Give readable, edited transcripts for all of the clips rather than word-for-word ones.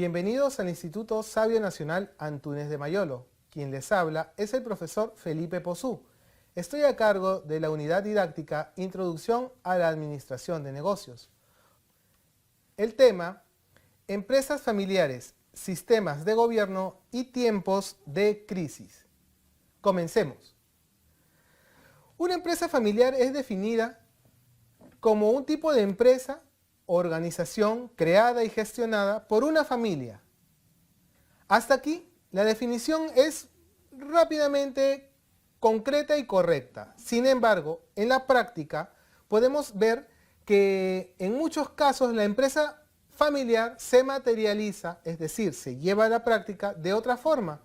Bienvenidos al Instituto Sabio Nacional Antúnez de Mayolo. Quien les habla es el profesor Felipe Pozú. Estoy a cargo de la unidad didáctica Introducción a la Administración de Negocios. El tema: empresas familiares, sistemas de gobierno y tiempos de crisis. Comencemos. Una empresa familiar es definida como un tipo de empresa o organización creada y gestionada por una familia. Hasta aquí, la definición es rápidamente concreta y correcta. Sin embargo, en la práctica podemos ver que en muchos casos la empresa familiar se materializa, es decir, se lleva a la práctica de otra forma.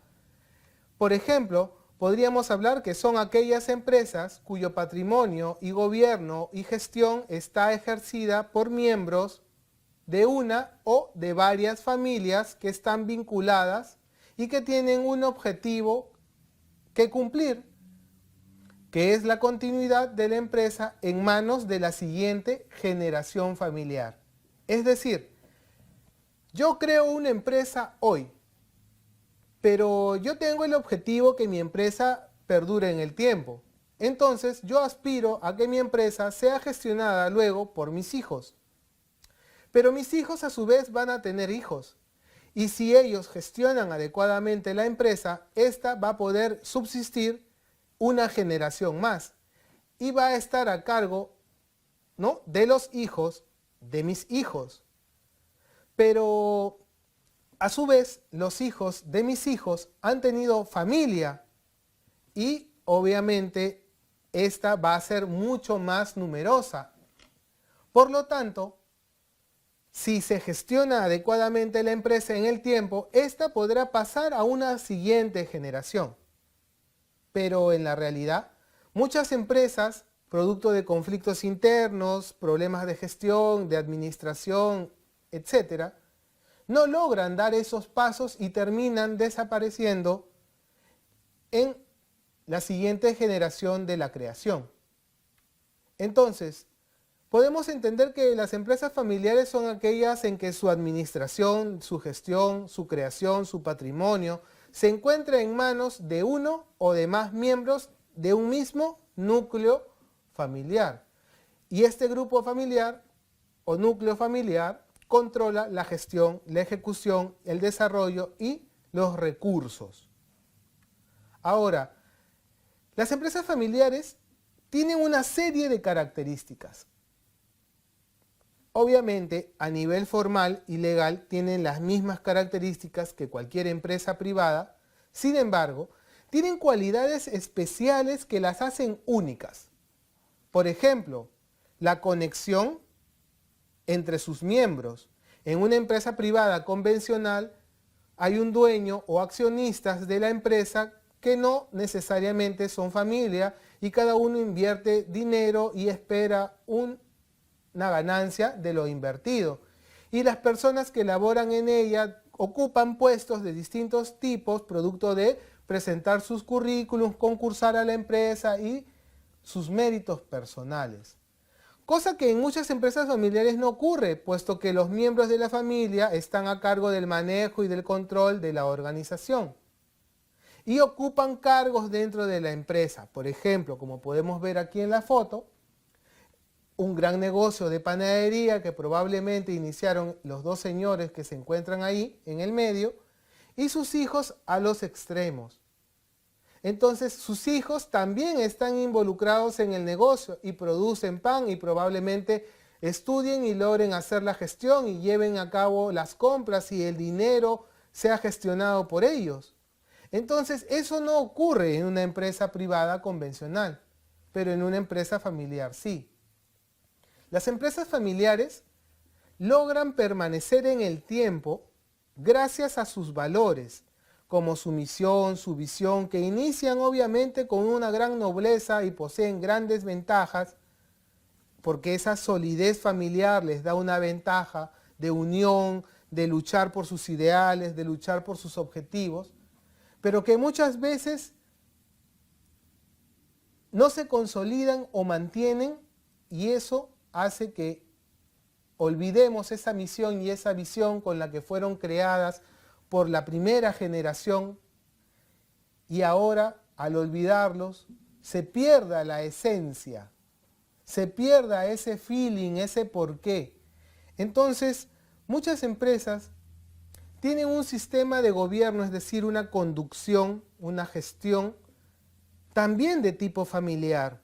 Por ejemplo, podríamos hablar que son aquellas empresas cuyo patrimonio y gobierno y gestión está ejercida por miembros de una o de varias familias que están vinculadas y que tienen un objetivo que cumplir, que es la continuidad de la empresa en manos de la siguiente generación familiar. Es decir, yo creo una empresa hoy, pero yo tengo el objetivo que mi empresa perdure en el tiempo. Entonces yo aspiro a que mi empresa sea gestionada luego por mis hijos. Pero mis hijos a su vez van a tener hijos. Y si ellos gestionan adecuadamente la empresa, esta va a poder subsistir una generación más. Y va a estar a cargo, ¿no?, de los hijos de mis hijos. Pero a su vez, los hijos de mis hijos han tenido familia y obviamente esta va a ser mucho más numerosa. Por lo tanto, si se gestiona adecuadamente la empresa en el tiempo, esta podrá pasar a una siguiente generación. Pero en la realidad, muchas empresas, producto de conflictos internos, problemas de gestión, de administración, etc., no logran dar esos pasos y terminan desapareciendo en la siguiente generación de la creación. Entonces, podemos entender que las empresas familiares son aquellas en que su administración, su gestión, su creación, su patrimonio se encuentra en manos de uno o de más miembros de un mismo núcleo familiar. Y este grupo familiar o núcleo familiar controla la gestión, la ejecución, el desarrollo y los recursos. Ahora, las empresas familiares tienen una serie de características. Obviamente, a nivel formal y legal tienen las mismas características que cualquier empresa privada. Sin embargo, tienen cualidades especiales que las hacen únicas. Por ejemplo, la conexión entre sus miembros. En una empresa privada convencional hay un dueño o accionistas de la empresa que no necesariamente son familia y cada uno invierte dinero y espera una ganancia de lo invertido. Y las personas que laboran en ella ocupan puestos de distintos tipos, producto de presentar sus currículums, concursar a la empresa y sus méritos personales. Cosa que en muchas empresas familiares no ocurre, puesto que los miembros de la familia están a cargo del manejo y del control de la organización. Y ocupan cargos dentro de la empresa. Por ejemplo, como podemos ver aquí en la foto, un gran negocio de panadería que probablemente iniciaron los dos señores que se encuentran ahí en el medio y sus hijos a los extremos. Entonces sus hijos también están involucrados en el negocio y producen pan y probablemente estudien y logren hacer la gestión y lleven a cabo las compras y el dinero sea gestionado por ellos. Entonces eso no ocurre en una empresa privada convencional, pero en una empresa familiar sí. Las empresas familiares logran permanecer en el tiempo gracias a sus valores, como su misión, su visión, que inician obviamente con una gran nobleza y poseen grandes ventajas, porque esa solidez familiar les da una ventaja de unión, de luchar por sus ideales, de luchar por sus objetivos, pero que muchas veces no se consolidan o mantienen y eso hace que olvidemos esa misión y esa visión con la que fueron creadas por la primera generación y ahora, al olvidarlos, se pierda la esencia, se pierda ese feeling, ese porqué. Entonces, muchas empresas tienen un sistema de gobierno, es decir, una conducción, una gestión, también de tipo familiar.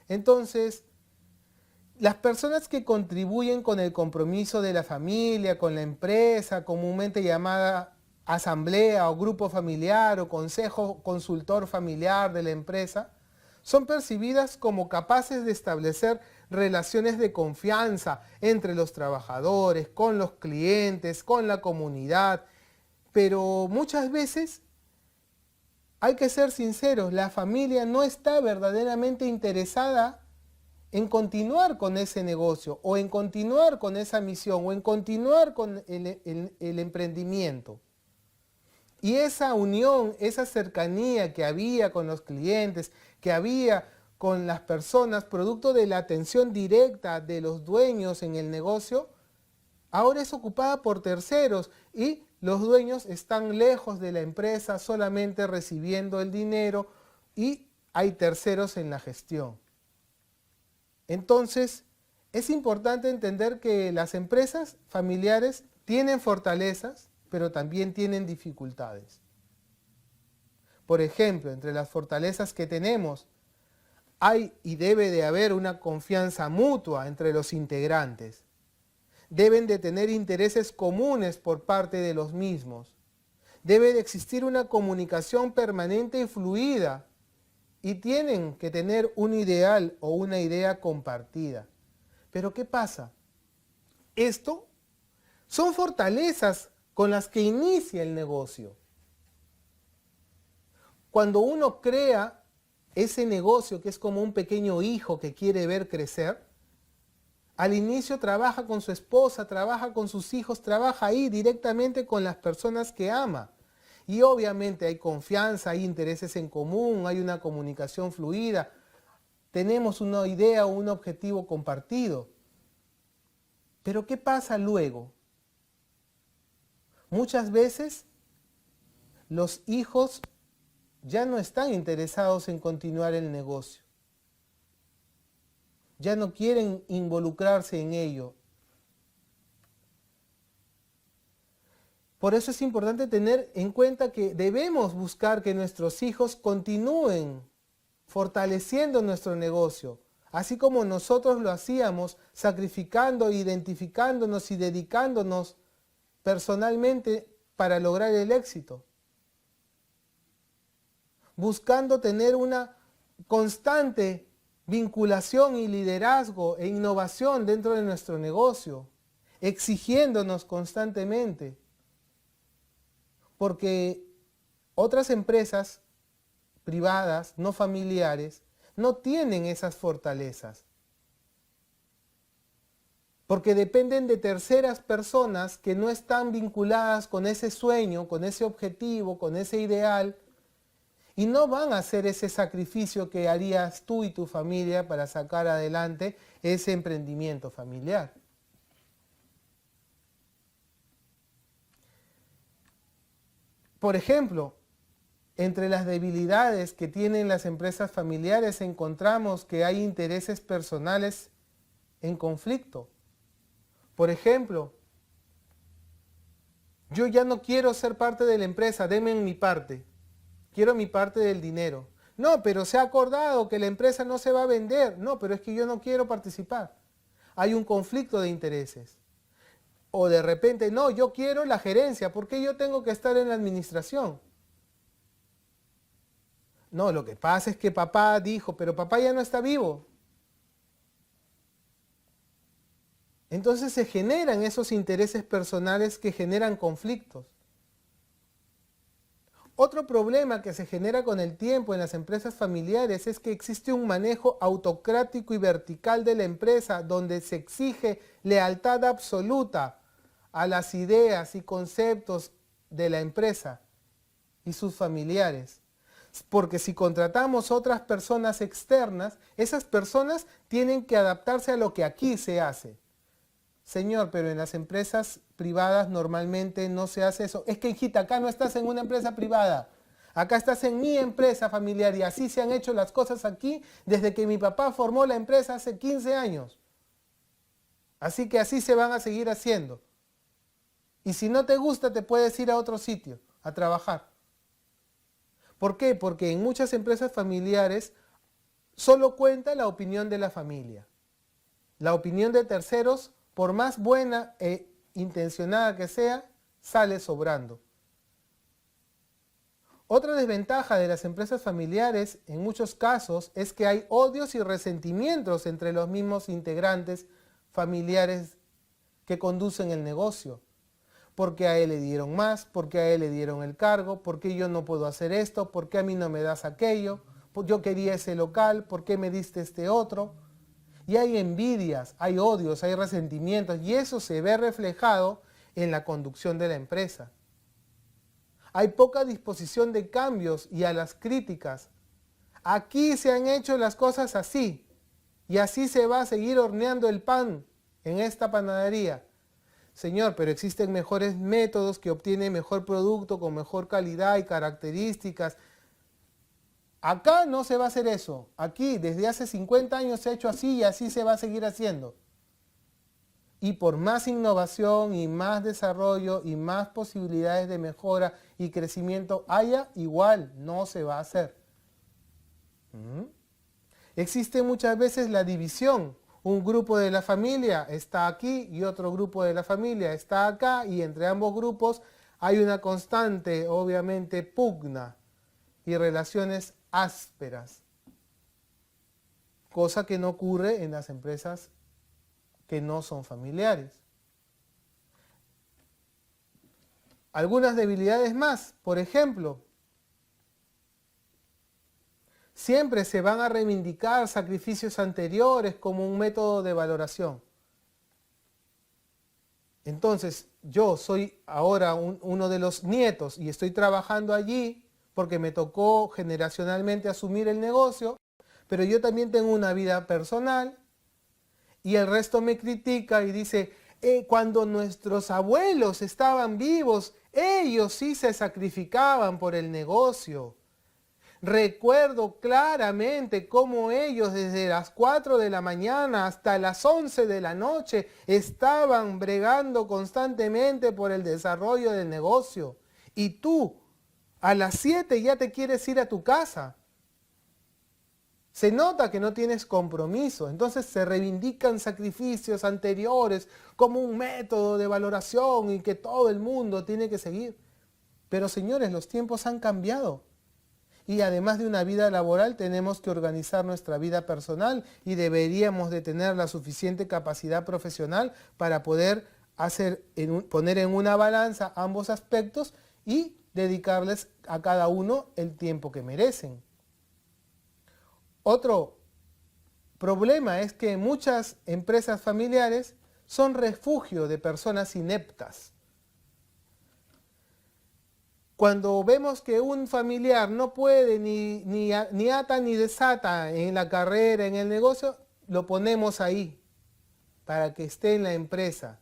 Entonces, las personas que contribuyen con el compromiso de la familia, con la empresa, comúnmente llamada asamblea o grupo familiar o consejo consultor familiar de la empresa, son percibidas como capaces de establecer relaciones de confianza entre los trabajadores, con los clientes, con la comunidad, pero muchas veces hay que ser sinceros, la familia no está verdaderamente interesada en continuar con ese negocio o en continuar con esa misión o en continuar con el emprendimiento. Y esa unión, esa cercanía que había con los clientes, que había con las personas, producto de la atención directa de los dueños en el negocio, ahora es ocupada por terceros y los dueños están lejos de la empresa, solamente recibiendo el dinero y hay terceros en la gestión. Entonces, es importante entender que las empresas familiares tienen fortalezas, pero también tienen dificultades. Por ejemplo, entre las fortalezas que tenemos, hay y debe de haber una confianza mutua entre los integrantes. Deben de tener intereses comunes por parte de los mismos. Debe de existir una comunicación permanente y fluida. Y tienen que tener un ideal o una idea compartida. Pero ¿qué pasa? Esto son fortalezas con las que inicia el negocio. Cuando uno crea ese negocio que es como un pequeño hijo que quiere ver crecer, al inicio trabaja con su esposa, trabaja con sus hijos, trabaja ahí directamente con las personas que ama. Y obviamente hay confianza, hay intereses en común, hay una comunicación fluida, tenemos una idea o un objetivo compartido. Pero ¿qué pasa luego? Muchas veces los hijos ya no están interesados en continuar el negocio. Ya no quieren involucrarse en ello. Por eso es importante tener en cuenta que debemos buscar que nuestros hijos continúen fortaleciendo nuestro negocio, así como nosotros lo hacíamos, sacrificando, identificándonos y dedicándonos personalmente para lograr el éxito. Buscando tener una constante vinculación y liderazgo e innovación dentro de nuestro negocio, exigiéndonos constantemente. Porque otras empresas privadas, no familiares, no tienen esas fortalezas. Porque dependen de terceras personas que no están vinculadas con ese sueño, con ese objetivo, con ese ideal, y no van a hacer ese sacrificio que harías tú y tu familia para sacar adelante ese emprendimiento familiar. Por ejemplo, entre las debilidades que tienen las empresas familiares encontramos que hay intereses personales en conflicto. Por ejemplo, yo ya no quiero ser parte de la empresa, denme mi parte. Quiero mi parte del dinero. No, pero se ha acordado que la empresa no se va a vender. No, pero es que yo no quiero participar. Hay un conflicto de intereses. O de repente, no, yo quiero la gerencia, ¿por qué yo tengo que estar en la administración? No, lo que pasa es que papá dijo, pero papá ya no está vivo. Entonces se generan esos intereses personales que generan conflictos. Otro problema que se genera con el tiempo en las empresas familiares es que existe un manejo autocrático y vertical de la empresa donde se exige lealtad absoluta a las ideas y conceptos de la empresa y sus familiares. Porque si contratamos otras personas externas, esas personas tienen que adaptarse a lo que aquí se hace. Señor, pero en las empresas privadas normalmente no se hace eso. Es que, hijita, acá no estás en una empresa privada. Acá estás en mi empresa familiar y así se han hecho las cosas aquí desde que mi papá formó la empresa hace 15 años. Así que así se van a seguir haciendo. Y si no te gusta, te puedes ir a otro sitio a trabajar. ¿Por qué? Porque en muchas empresas familiares solo cuenta la opinión de la familia. La opinión de terceros, por más buena e intencionada que sea, sale sobrando. Otra desventaja de las empresas familiares, en muchos casos, es que hay odios y resentimientos entre los mismos integrantes familiares que conducen el negocio. ¿Por qué a él le dieron más? ¿Por qué a él le dieron el cargo? ¿Por qué yo no puedo hacer esto? ¿Por qué a mí no me das aquello? Yo quería ese local, ¿por qué me diste este otro? Y hay envidias, hay odios, hay resentimientos, y eso se ve reflejado en la conducción de la empresa. Hay poca disposición de cambios y a las críticas. Aquí se han hecho las cosas así, y así se va a seguir horneando el pan en esta panadería. Señor, pero existen mejores métodos que obtienen mejor producto con mejor calidad y características. Acá no se va a hacer eso. Aquí desde hace 50 años se ha hecho así y así se va a seguir haciendo. Y por más innovación y más desarrollo y más posibilidades de mejora y crecimiento haya, igual no se va a hacer. Existe muchas veces la división. Un grupo de la familia está aquí y otro grupo de la familia está acá, y entre ambos grupos hay una constante, obviamente, pugna y relaciones ásperas, cosa que no ocurre en las empresas que no son familiares. Algunas debilidades más, por ejemplo, siempre se van a reivindicar sacrificios anteriores como un método de valoración. Entonces, yo soy ahora uno de los nietos y estoy trabajando allí porque me tocó generacionalmente asumir el negocio, pero yo también tengo una vida personal y el resto me critica y dice, cuando nuestros abuelos estaban vivos, ellos sí se sacrificaban por el negocio. Recuerdo claramente cómo ellos desde las 4 de la mañana hasta las 11 de la noche estaban bregando constantemente por el desarrollo del negocio. Y tú, a las 7 ya te quieres ir a tu casa. Se nota que no tienes compromiso, entonces se reivindican sacrificios anteriores como un método de valoración y que todo el mundo tiene que seguir. Pero señores, los tiempos han cambiado. Y además de una vida laboral tenemos que organizar nuestra vida personal y deberíamos de tener la suficiente capacidad profesional para poder poner en una balanza ambos aspectos y dedicarles a cada uno el tiempo que merecen. Otro problema es que muchas empresas familiares son refugio de personas ineptas. Cuando vemos que un familiar no puede ni ata ni desata en la carrera, en el negocio, lo ponemos ahí para que esté en la empresa.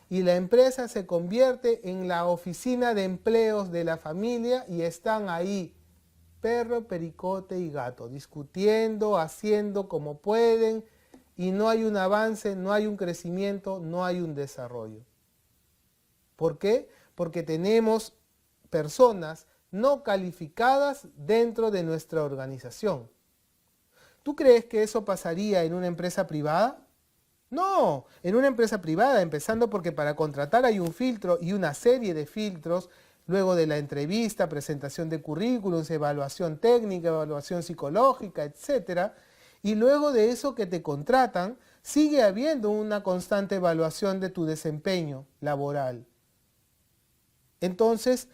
Y la empresa se convierte en la oficina de empleos de la familia y están ahí, perro, pericote y gato, discutiendo, haciendo como pueden, y no hay un avance, no hay un crecimiento, no hay un desarrollo. ¿Por qué? Porque tenemos personas no calificadas dentro de nuestra organización. ¿Tú crees que eso pasaría en una empresa privada? No, en una empresa privada, empezando porque para contratar hay un filtro y una serie de filtros, luego de la entrevista, presentación de currículums, evaluación técnica, evaluación psicológica, etc. Y luego de eso que te contratan, sigue habiendo una constante evaluación de tu desempeño laboral. Entonces,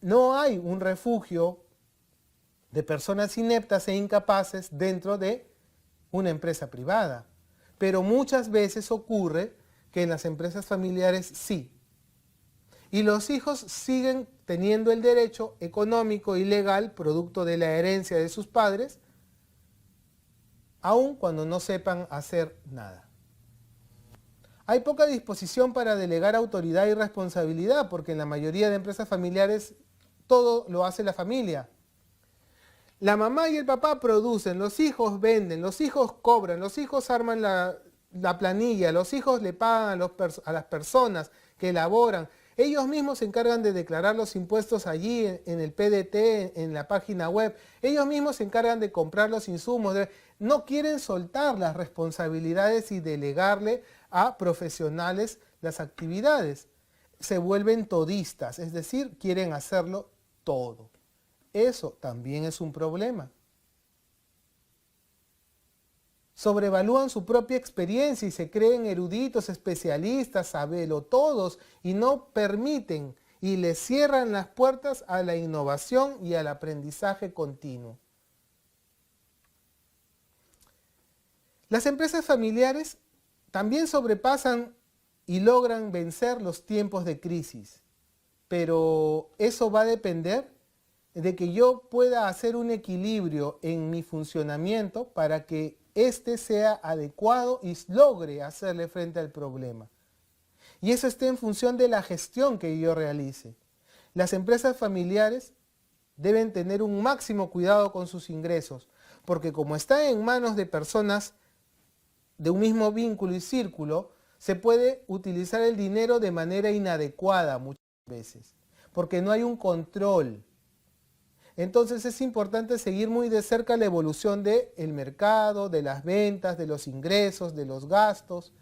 no hay un refugio de personas ineptas e incapaces dentro de una empresa privada. Pero muchas veces ocurre que en las empresas familiares sí. Y los hijos siguen teniendo el derecho económico y legal, producto de la herencia de sus padres, aun cuando no sepan hacer nada. Hay poca disposición para delegar autoridad y responsabilidad, porque en la mayoría de empresas familiares todo lo hace la familia. La mamá y el papá producen, los hijos venden, los hijos cobran, los hijos arman la planilla, los hijos le pagan a las personas que elaboran. Ellos mismos se encargan de declarar los impuestos allí en el PDT, en la página web. Ellos mismos se encargan de comprar los insumos. No quieren soltar las responsabilidades y delegarle a profesionales las actividades. Se vuelven todistas, es decir, quieren hacerlo todo. Eso también es un problema. Sobrevalúan su propia experiencia y se creen eruditos, especialistas, sabelotodos y no permiten y les cierran las puertas a la innovación y al aprendizaje continuo. Las empresas familiares también sobrepasan y logran vencer los tiempos de crisis, pero eso va a depender de que yo pueda hacer un equilibrio en mi funcionamiento para que éste sea adecuado y logre hacerle frente al problema. Y eso está en función de la gestión que yo realice. Las empresas familiares deben tener un máximo cuidado con sus ingresos, porque como están en manos de personas de un mismo vínculo y círculo, se puede utilizar el dinero de manera inadecuada muchas veces, porque no hay un control. Entonces es importante seguir muy de cerca la evolución del mercado, de las ventas, de los ingresos, de los gastos,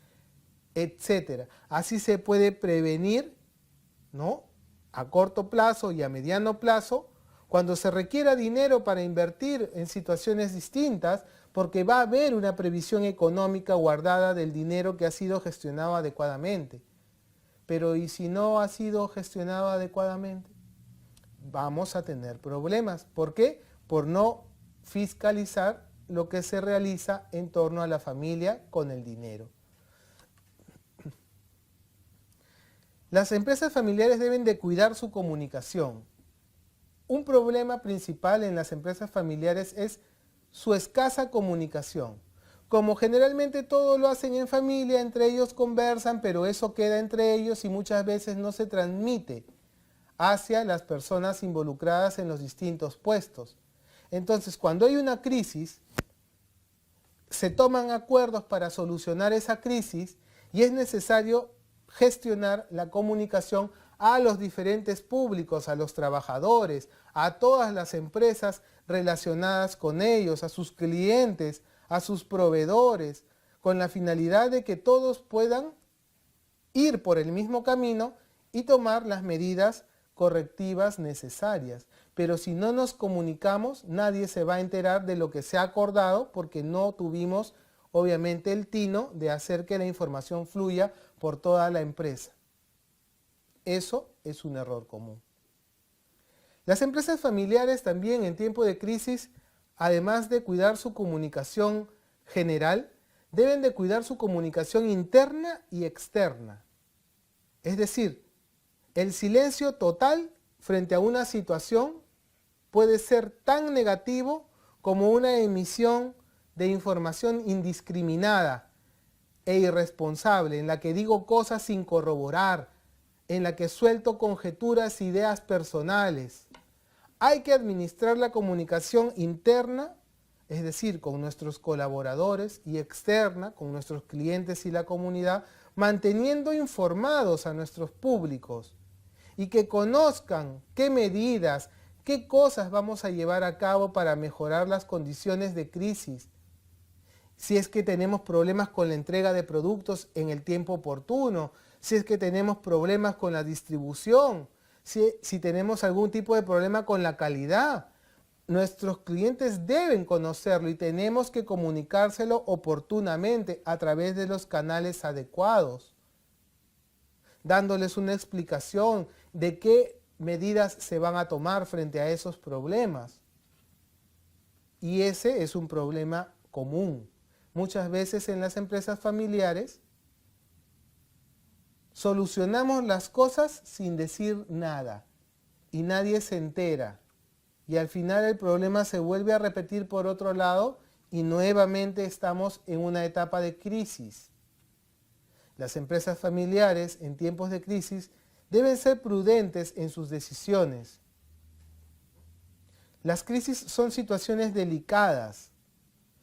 etc. Así se puede prevenir, ¿no?, a corto plazo y a mediano plazo, cuando se requiera dinero para invertir en situaciones distintas, porque va a haber una previsión económica guardada del dinero que ha sido gestionado adecuadamente. Pero ¿y si no ha sido gestionado adecuadamente? Vamos a tener problemas. ¿Por qué? Por no fiscalizar lo que se realiza en torno a la familia con el dinero. Las empresas familiares deben de cuidar su comunicación. Un problema principal en las empresas familiares es su escasa comunicación. Como generalmente todo lo hacen en familia, entre ellos conversan, pero eso queda entre ellos y muchas veces no se transmite hacia las personas involucradas en los distintos puestos. Entonces, cuando hay una crisis, se toman acuerdos para solucionar esa crisis y es necesario gestionar la comunicación a los diferentes públicos, a los trabajadores, a todas las empresas relacionadas con ellos, a sus clientes, a sus proveedores, con la finalidad de que todos puedan ir por el mismo camino y tomar las medidas correctivas necesarias. Pero si no nos comunicamos, nadie se va a enterar de lo que se ha acordado porque no tuvimos, obviamente, el tino de hacer que la información fluya por toda la empresa. Eso es un error común. Las empresas familiares también en tiempo de crisis, además de cuidar su comunicación general, deben de cuidar su comunicación interna y externa. Es decir, el silencio total frente a una situación puede ser tan negativo como una emisión de información indiscriminada e irresponsable, en la que digo cosas sin corroborar, en la que suelto conjeturas, ideas personales. Hay que administrar la comunicación interna, es decir, con nuestros colaboradores, y externa, con nuestros clientes y la comunidad, manteniendo informados a nuestros públicos y que conozcan qué medidas, qué cosas vamos a llevar a cabo para mejorar las condiciones de crisis. Si es que tenemos problemas con la entrega de productos en el tiempo oportuno, si es que tenemos problemas con la distribución, si tenemos algún tipo de problema con la calidad. Nuestros clientes deben conocerlo y tenemos que comunicárselo oportunamente a través de los canales adecuados, dándoles una explicación de qué medidas se van a tomar frente a esos problemas. Y ese es un problema común. Muchas veces en las empresas familiares solucionamos las cosas sin decir nada y nadie se entera. Y al final el problema se vuelve a repetir por otro lado y nuevamente estamos en una etapa de crisis. Las empresas familiares en tiempos de crisis deben ser prudentes en sus decisiones. Las crisis son situaciones delicadas,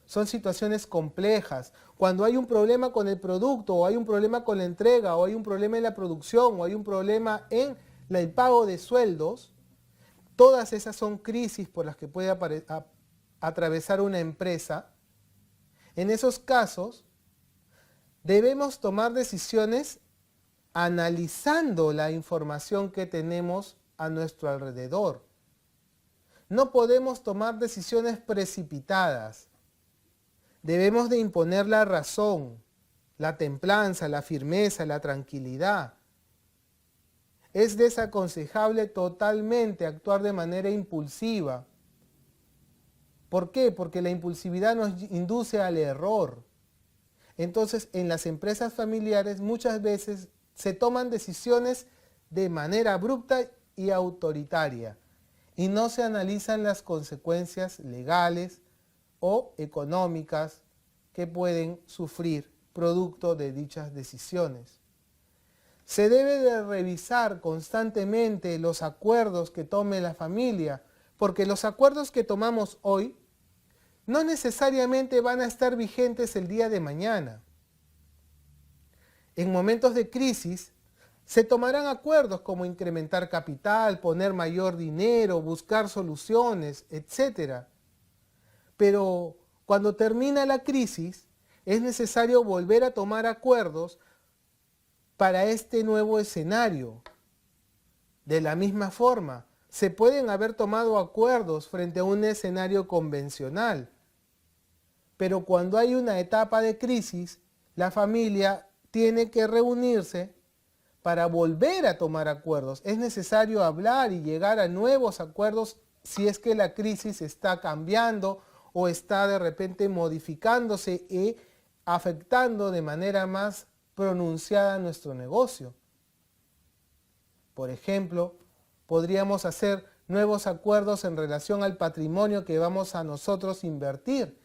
son situaciones complejas. Cuando hay un problema con el producto, o hay un problema con la entrega, o hay un problema en la producción, o hay un problema en el pago de sueldos, todas esas son crisis por las que puede atravesar una empresa. En esos casos, debemos tomar decisiones analizando la información que tenemos a nuestro alrededor. No podemos tomar decisiones precipitadas. Debemos de imponer la razón, la templanza, la firmeza, la tranquilidad. Es desaconsejable totalmente actuar de manera impulsiva. ¿Por qué? Porque la impulsividad nos induce al error. Entonces, en las empresas familiares muchas veces se toman decisiones de manera abrupta y autoritaria y no se analizan las consecuencias legales o económicas que pueden sufrir producto de dichas decisiones. Se debe de revisar constantemente los acuerdos que tome la familia, porque los acuerdos que tomamos hoy no necesariamente van a estar vigentes el día de mañana. En momentos de crisis se tomarán acuerdos como incrementar capital, poner mayor dinero, buscar soluciones, etc. Pero cuando termina la crisis es necesario volver a tomar acuerdos para este nuevo escenario. De la misma forma, se pueden haber tomado acuerdos frente a un escenario convencional, pero cuando hay una etapa de crisis, la familia tiene que reunirse para volver a tomar acuerdos. Es necesario hablar y llegar a nuevos acuerdos si es que la crisis está cambiando o está de repente modificándose y afectando de manera más pronunciada nuestro negocio. Por ejemplo, podríamos hacer nuevos acuerdos en relación al patrimonio que vamos a nosotros invertir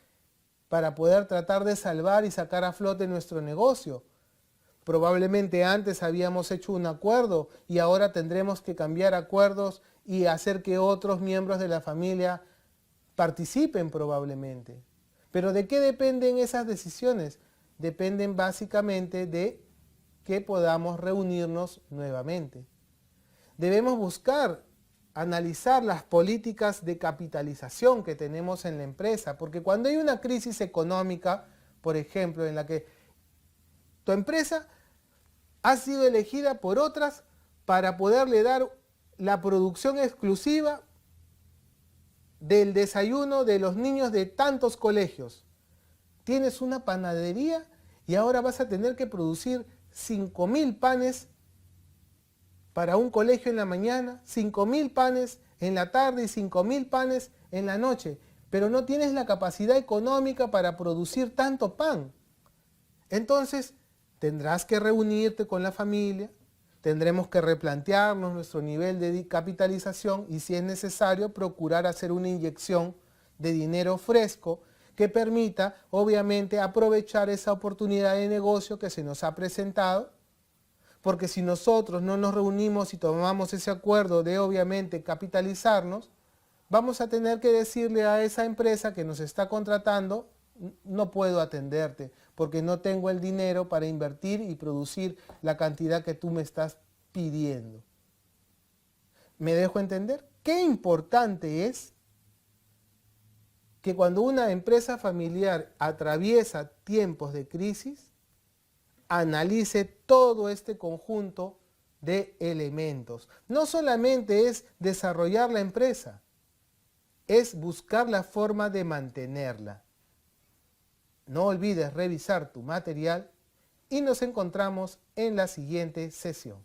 para poder tratar de salvar y sacar a flote nuestro negocio. Probablemente antes habíamos hecho un acuerdo y ahora tendremos que cambiar acuerdos y hacer que otros miembros de la familia participen probablemente. ¿Pero de qué dependen esas decisiones? Dependen básicamente de que podamos reunirnos nuevamente. Debemos buscar, analizar las políticas de capitalización que tenemos en la empresa, porque cuando hay una crisis económica, por ejemplo, en la que tu empresa ha sido elegida por otras para poderle dar la producción exclusiva del desayuno de los niños de tantos colegios. Tienes una panadería y ahora vas a tener que producir 5.000 panes para un colegio en la mañana, 5.000 panes en la tarde y 5.000 panes en la noche, pero no tienes la capacidad económica para producir tanto pan. Entonces, tendrás que reunirte con la familia, tendremos que replantearnos nuestro nivel de capitalización y, si es necesario, procurar hacer una inyección de dinero fresco que permita, obviamente, aprovechar esa oportunidad de negocio que se nos ha presentado, porque si nosotros no nos reunimos y tomamos ese acuerdo de, obviamente, capitalizarnos, vamos a tener que decirle a esa empresa que nos está contratando: no puedo atenderte porque no tengo el dinero para invertir y producir la cantidad que tú me estás pidiendo. ¿Me dejo entender? Qué importante es que cuando una empresa familiar atraviesa tiempos de crisis, analice todo este conjunto de elementos. No solamente es desarrollar la empresa, es buscar la forma de mantenerla. No olvides revisar tu material y nos encontramos en la siguiente sesión.